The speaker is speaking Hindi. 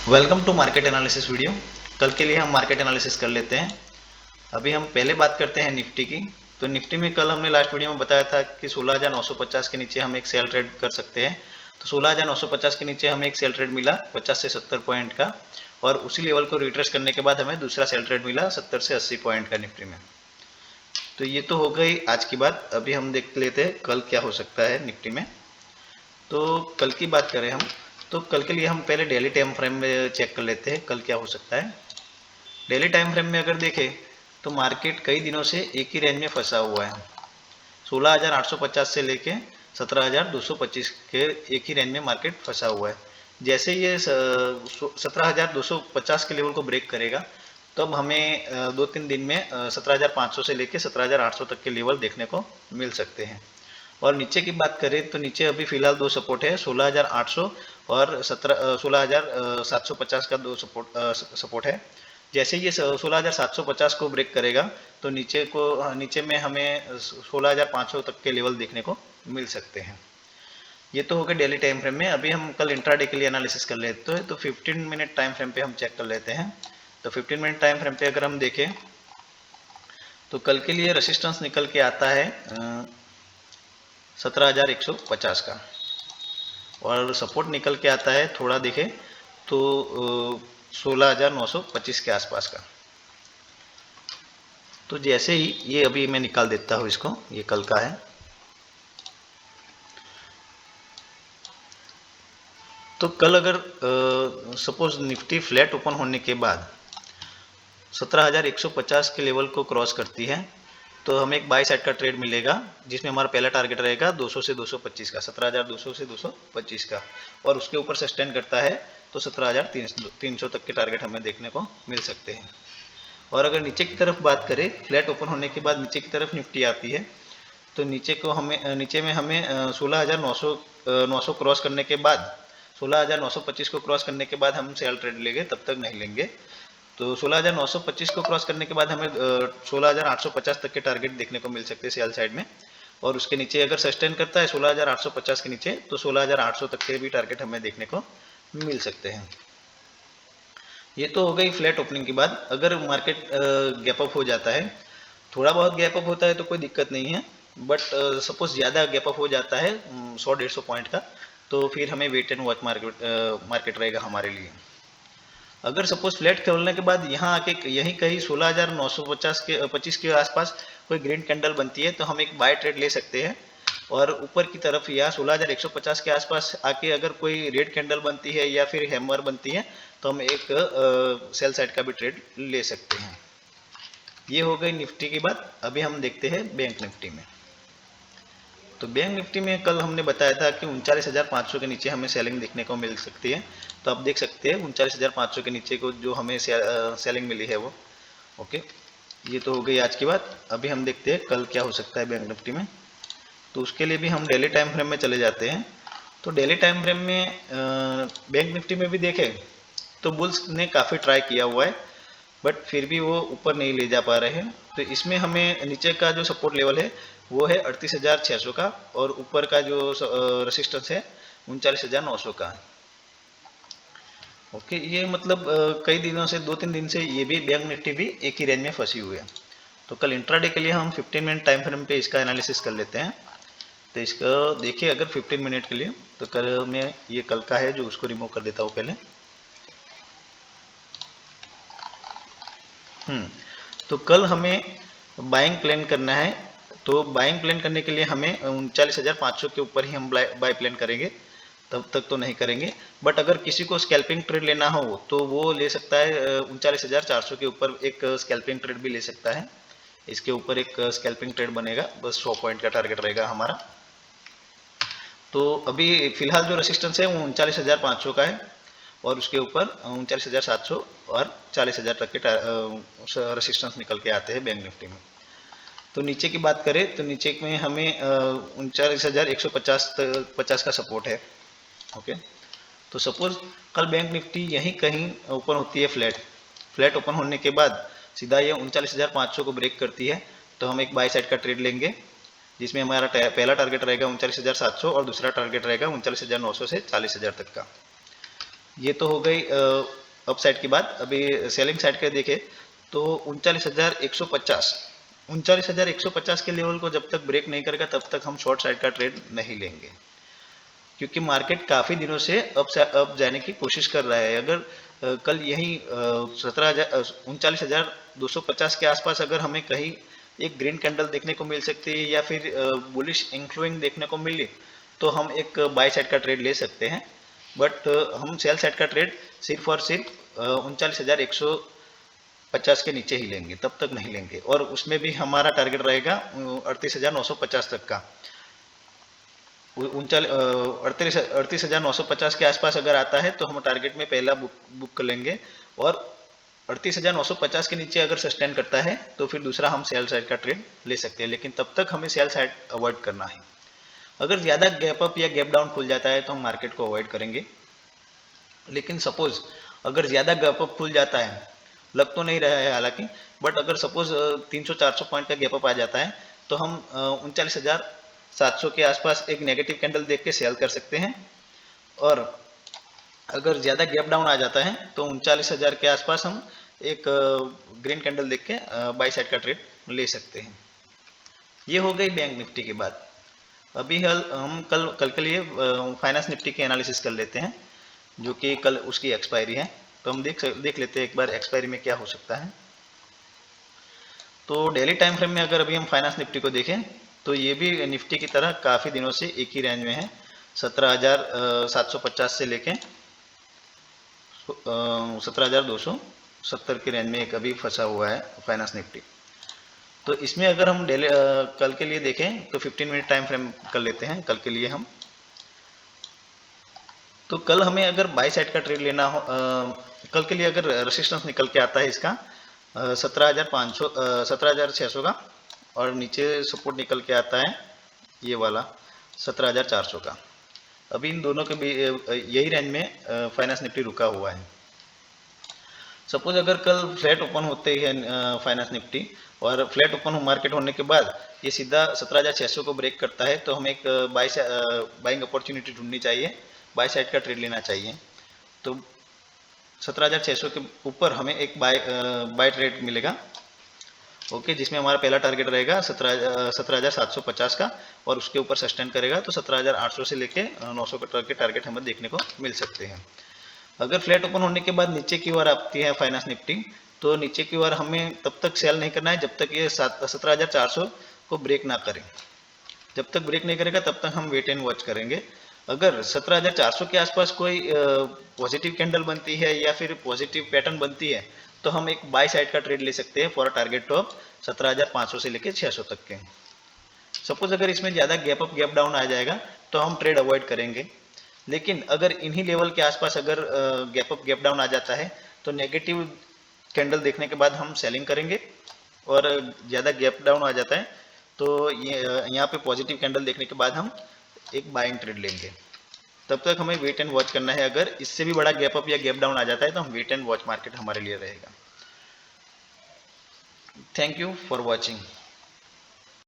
Welcome to market analysis video. कल के लिए हम मार्केट एनालिसिस कर लेते हैं। अभी हम पहले बात करते हैं निफ्टी की। तो निफ्टी में कल हमने लास्ट वीडियो में बताया था कि 16,950 के नीचे हम एक सेल ट्रेड कर सकते हैं। तो 16,950 के नीचे हमें एक सेल ट्रेड मिला 50 से 70 पॉइंट का, और उसी लेवल को रिट्रेस करने के बाद हमें दूसरा सेल ट्रेड मिला 70 से 80 पॉइंट का निफ्टी में। तो ये तो हो गई आज की बात। अभी हम देख लेते हैं कल क्या हो सकता है निफ्टी में। तो कल की बात करें हम, तो कल के लिए हम पहले डेली टाइम फ्रेम में चेक कर लेते हैं कल क्या हो सकता है। डेली टाइम फ्रेम में अगर देखें तो मार्केट कई दिनों से एक ही रेंज में फंसा हुआ है। 16,850 से लेके 17,225 के एक ही रेंज में मार्केट फंसा हुआ है। जैसे ये 17,250 के लेवल को ब्रेक करेगा तब हमें 2-3 दिन में 17,500 से लेके 17,800 तक के लेवल देखने को मिल सकते हैं। और नीचे की बात करें तो नीचे अभी फिलहाल दो सपोर्ट है, 16,800 और 16,750 का दो सपोर्ट है। जैसे ये 16,750 को ब्रेक करेगा तो नीचे में हमें 16,500 तक के लेवल देखने को मिल सकते हैं। ये तो हो गया डेली टाइम फ्रेम में। अभी हम कल इंट्राडे के लिए एनालिसिस कर लेते हैं। तो 15 मिनट टाइम फ्रेम पे हम चेक कर लेते हैं। तो 15 मिनट टाइम फ्रेम पे अगर हम देखें तो कल के लिए रेसिस्टेंस निकल के आता है 17,150 का, और सपोर्ट निकल के आता है थोड़ा देखें तो 16,925 के आसपास का। तो जैसे ही ये अभी मैं निकाल देता हूँ इसको, ये कल का है। तो कल अगर सपोज निफ्टी फ्लैट ओपन होने के बाद 17,150 के लेवल को क्रॉस करती है तो हमें एक बाई साइड का ट्रेड मिलेगा, जिसमें हमारा पहला टारगेट रहेगा 200 से 225 का, 17,200 से 225 का, और उसके ऊपर सस्टेन करता है तो 17,300 तक के टारगेट हमें देखने को मिल सकते हैं। और अगर नीचे की तरफ बात करें, फ्लैट ओपन होने के बाद नीचे की तरफ निफ्टी आती है तो नीचे में हमें 16,900 क्रॉस करने के बाद 16,925 को क्रॉस करने के बाद हम सेल ट्रेड लेंगे, तब तक नहीं लेंगे। तो 16,925 को क्रॉस करने के बाद हमें 16,850 तक के टारगेट देखने को मिल सकते हैं सेल साइड में, और उसके नीचे अगर सस्टेन करता है 16,850 के नीचे तो 16,800 तक के भी टारगेट हमें देखने को मिल सकते हैं। ये तो हो गई फ्लैट ओपनिंग की बात। अगर मार्केट गैप अप हो जाता है, थोड़ा बहुत गैप अप होता है तो कोई दिक्कत नहीं है, बट सपोज ज़्यादा गैप अप हो जाता है 100-150 पॉइंट का, तो फिर हमें वेट एंड वॉच मार्केट रहेगा हमारे लिए। अगर सपोज फ्लैट खोलने के बाद यहाँ आके यहीं कहीं 16,950 के आसपास कोई ग्रीन कैंडल बनती है तो हम एक बाय ट्रेड ले सकते हैं, और ऊपर की तरफ या 16,150 के आसपास आके अगर कोई रेड कैंडल बनती है या फिर हैमर बनती है तो हम एक सेल साइड का भी ट्रेड ले सकते हैं। ये हो गई निफ्टी की बात। अभी हम देखते हैं बैंक निफ्टी में। तो बैंक निफ्टी में कल हमने बताया था कि 39,500 के नीचे हमें सेलिंग देखने को मिल सकती है। तो आप देख सकते हैं 39,500 के नीचे को जो हमें सेलिंग मिली है वो। ओके, ये तो हो गई आज की बात। अभी हम देखते हैं कल क्या हो सकता है बैंक निफ्टी में। तो उसके लिए भी हम डेली टाइम फ्रेम में चले जाते हैं। तो डेली टाइम फ्रेम में बैंक निफ्टी में भी देखें तो बुल्स ने काफ़ी ट्राई किया हुआ है, बट फिर भी वो ऊपर नहीं ले जा पा रहे हैं। तो इसमें हमें नीचे का जो सपोर्ट लेवल है वो है 38,600 का, और ऊपर का जो रेसिस्टेंस है 39,900 का। ओके, ये मतलब कई दिनों से 2-3 दिन से ये भी बैंक निफ्टी भी एक ही रेंज में फंसी हुई है। तो कल इंट्राडे के लिए हम 15 मिनट टाइम फ्रेम पे इसका एनालिसिस कर लेते हैं। तो इसका देखिए अगर 15 मिनट के लिए, तो कल मैं ये कल का है जो उसको रिमूव कर देता हूँ पहले। तो कल हमें बाइंग प्लान करना है। तो बाइंग प्लान करने के लिए हमें 39,500 के ऊपर ही हम बाय प्लान करेंगे, तब तक तो नहीं करेंगे। बट अगर किसी को स्कैल्पिंग ट्रेड लेना हो तो वो ले सकता है 39,400 के ऊपर एक स्कैल्पिंग ट्रेड भी ले सकता है। इसके ऊपर एक स्कैल्पिंग ट्रेड बनेगा, बस 100 पॉइंट का टारगेट रहेगा हमारा। तो अभी फिलहाल जो रेसिस्टेंस है वो 39,500 का है, और उसके ऊपर 39,700 और 40,000 तक के रेसिस्टेंस निकल के आते हैं बैंक निफ्टी में। तो नीचे की बात करें तो नीचे में हमें 39,150 का सपोर्ट है। ओके, तो सपोज कल बैंक निफ्टी यहीं कहीं ओपन होती है फ्लैट ओपन होने के बाद सीधा ये 39,500 को ब्रेक करती है तो हम एक बाई साइड का ट्रेड लेंगे, जिसमें हमारा पहला टारगेट रहेगा 39,700 और दूसरा टारगेट रहेगा 39,900 से 40,000 तक का। ये तो हो गई अप साइड की बात। अभी सेलिंग साइड के देखें तो 39,150 के लेवल को जब तक ब्रेक नहीं करेगा तब तक हम शॉर्ट साइड का ट्रेड नहीं लेंगे, क्योंकि मार्केट काफ़ी दिनों से अप जाने की कोशिश कर रहा है। अगर कल यही 39,250 के आसपास अगर हमें कहीं एक ग्रीन कैंडल देखने को मिल सकती है या फिर बुलिश इंफ्लुइंग देखने को मिली तो हम एक बाय साइड का ट्रेड ले सकते हैं। बट हम सेल साइड का ट्रेड सिर्फ और सिर्फ 39,150 के नीचे ही लेंगे, तब तक नहीं लेंगे। और उसमें भी हमारा टारगेट रहेगा 38,950 तक का। 38,950 के आसपास अगर आता है तो हम टारगेट में पहला बुक कर लेंगे, और 38,950 के नीचे अगर सस्टेन करता है तो फिर दूसरा हम सेल साइड का ट्रेड ले सकते हैं, लेकिन तब तक हमें सेल साइड अवॉइड करना है। अगर ज़्यादा गैप अप या गैप डाउन खुल जाता है तो हम मार्केट को अवॉइड करेंगे। लेकिन सपोज अगर ज़्यादा गैप अप खुल जाता है, लग तो नहीं रहा है हालांकि, बट अगर सपोज 300-400 पॉइंट का गैप अप आ जाता है तो हम 39,700 के आसपास एक नेगेटिव कैंडल देख के सेल कर सकते हैं। और अगर ज़्यादा गैप डाउन आ जाता है तो 39,000 के आसपास हम एक ग्रीन कैंडल देख के बाई साइड का ट्रेड ले सकते हैं। ये हो गई बैंक निफ्टी की बात। अभी हम कल के लिए फाइनेंस निफ्टी की एनालिसिस कर लेते हैं, जो कि कल उसकी एक्सपायरी है। तो हम देख लेते हैं एक बार एक्सपायरी में क्या हो सकता है। तो डेली टाइम फ्रेम में अगर अभी हम फाइनेंस निफ्टी को देखें तो ये भी निफ्टी की तरह काफ़ी दिनों से एक ही रेंज में है, 17,750 से लेके 17,270 के रेंज में एक अभी फंसा हुआ है फाइनेंस निफ्टी। तो इसमें अगर हम डेली कल के लिए देखें तो 15 मिनट टाइम फ्रेम कर लेते हैं कल के लिए हम। तो कल हमें अगर बाई साइड का ट्रेड लेना हो, कल के लिए अगर रेसिस्टेंस निकल के आता है इसका 17,600 का, और नीचे सपोर्ट निकल के आता है ये वाला 17,400 का। अभी इन दोनों के भी यही रेंज में फाइनेंस निफ्टी रुका हुआ है। सपोज अगर कल फ्लैट ओपन होते ही है फाइनेंस निफ्टी, और फ्लैट ओपन मार्केट होने के बाद ये सीधा 17,600 को ब्रेक करता है तो हमें एक बाइंग अपॉर्चुनिटी ढूंढनी चाहिए, बाय साइड का ट्रेड लेना चाहिए। तो 17,600 के ऊपर हमें एक बाय ट्रेड मिलेगा, ओके, जिसमें हमारा पहला टारगेट रहेगा 17,750 का, और उसके ऊपर सस्टेन करेगा तो 17,800 से लेके 900 के टारगेट हमें देखने को मिल सकते हैं। अगर फ्लैट ओपन होने के बाद नीचे की ओर आती है फाइनेंस निफ्टी तो नीचे की ओर हमें तब तक सेल नहीं करना है जब तक ये 17,400 को ब्रेक ना करें। जब तक ब्रेक नहीं करेगा तब तक हम वेट एंड वॉच करेंगे। अगर 17,400 के आसपास कोई पॉजिटिव कैंडल बनती है या फिर पॉजिटिव पैटर्न बनती है तो हम एक बाय साइड का ट्रेड ले सकते हैं फॉर टारगेट ऑफ 17,500 से लेकर 600 तक के। सपोज अगर इसमें ज़्यादा गैप अप गैप डाउन आ जाएगा तो हम ट्रेड अवॉइड करेंगे। लेकिन अगर इन्हीं लेवल के आसपास अगर गैप अप गैप डाउन आ जाता है तो नेगेटिव कैंडल देखने के बाद हम सेलिंग करेंगे, और ज़्यादा गैप डाउन आ जाता है तो ये यहाँ पे पॉजिटिव कैंडल देखने के बाद हम एक बाइंग ट्रेड लेंगे। तब तक हमें वेट एंड वॉच करना है। अगर इससे भी बड़ा गैप अप या गैप डाउन आ जाता है तो हम वेट एंड वॉच मार्केट हमारे लिए रहेगा। Thank you for watching.